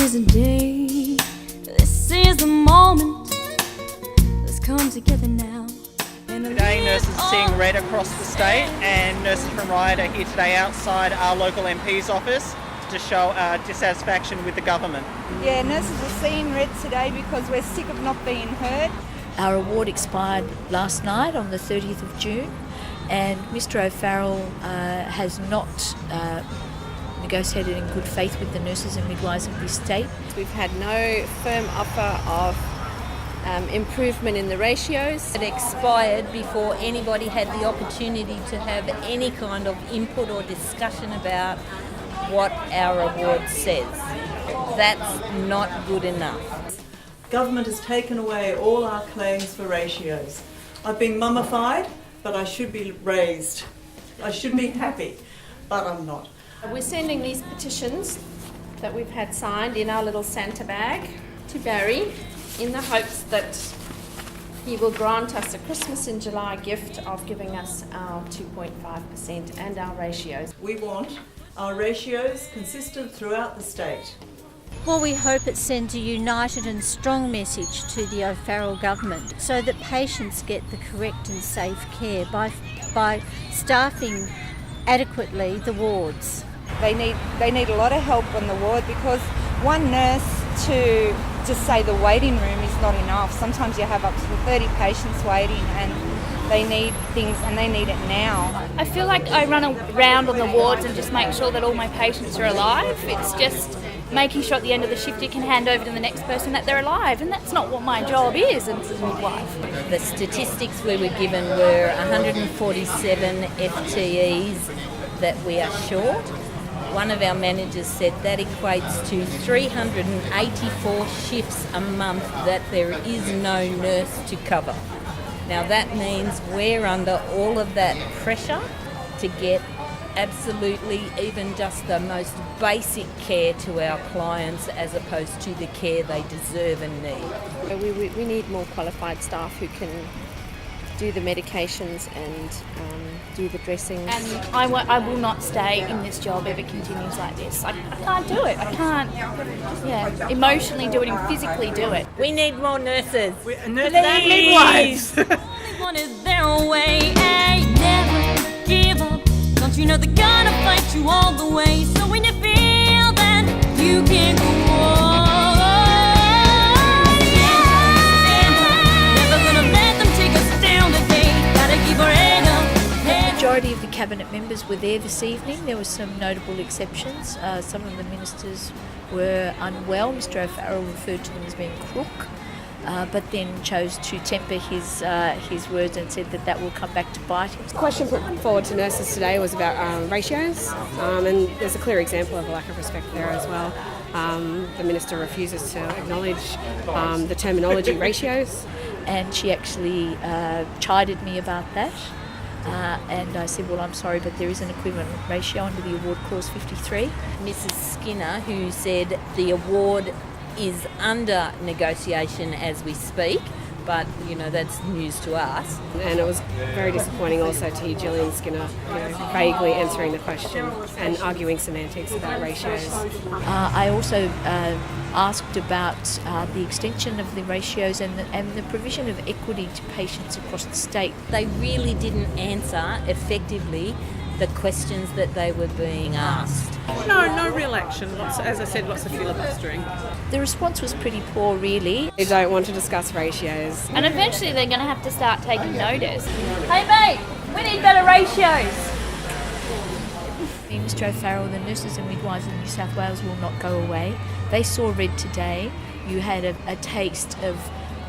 is the day, this is the moment. Let's come together now. Today nurses are seeing red across the state, and nurses from Riot are here today outside our local MP's office to show dissatisfaction with the government. Yeah, nurses are seeing red today because we're sick of not being heard. Our award expired last night on the 30th of June, and Mr O'Farrell has not negotiated in good faith with the nurses and midwives of this state. We've had no firm offer of improvement in the ratios. It expired before anybody had the opportunity to have any kind of input or discussion about what our award says. That's not good enough. Government has taken away all our claims for ratios. I've been mummified, but I should be raised. I should be happy, but I'm not. We're sending these petitions that we've had signed in our little Santa bag to Barry in the hopes that he will grant us a Christmas in July gift of giving us our 2.5% and our ratios. We want our ratios consistent throughout the state. Well, we hope it sends a united and strong message to the O'Farrell government so that patients get the correct and safe care by staffing adequately the wards. They need a lot of help on the ward because one nurse to just say the waiting room is not enough. Sometimes you have up to 30 patients waiting and they need things and they need it now. I feel like I run around on the wards and just make sure that all my patients are alive. It's just making sure at the end of the shift you can hand over to the next person that they're alive, and that's not what my job is as a midwife. The statistics we were given were 147 FTEs that we are short. One of our managers said that equates to 384 shifts a month that there is no nurse to cover. Now that means we're under all of that pressure to get absolutely even just the most basic care to our clients as opposed to the care they deserve and need. We need more qualified staff who can do the medications and do the dressings. And I will not stay in this job if it continues like this. I can't do it. I can't emotionally do it and physically do it. We need more nurses. Midwives! They wanted their way, never give up. Don't you know they're gonna fight you all the way? So when you feel that you can't go on, never gonna let them take us down today. Gotta keep our head up. The majority of the cabinet members were there this evening. There were some notable exceptions. Some of the ministers were unwell. Mr O'Farrell referred to them as being crook, but then chose to temper his words and said that will come back to bite him. The question put forward to nurses today was about ratios, and there's a clear example of a lack of respect there as well. The minister refuses to acknowledge the terminology ratios. And she actually chided me about that. And I said, well, I'm sorry, but there is an equivalent ratio under the award clause 53. Mrs Skinner, who said the award is under negotiation as we speak, but that's news to us. And it was very disappointing also to hear Gillian Skinner vaguely answering the question and arguing semantics about ratios. I also asked about the extension of the ratios and the provision of equity to patients across the state. They really didn't answer effectively the questions that they were being asked. No real action. As I said, lots of filibustering. The response was pretty poor, really. They don't want to discuss ratios. And eventually they're going to have to start taking notice. Hey mate, we need better ratios. Mr O'Farrell, the nurses and midwives in New South Wales will not go away. They saw red today. You had a taste of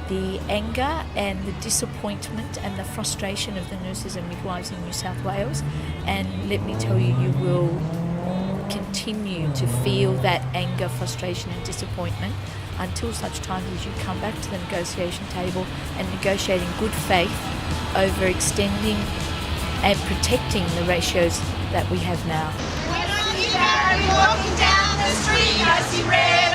the anger and the disappointment and the frustration of the nurses and midwives in New South Wales. And let me tell you, you will continue to feel that anger, frustration and disappointment until such time as you come back to the negotiation table and negotiate in good faith over extending and protecting the ratios that we have now. When I see Barry walking down the street, I see red,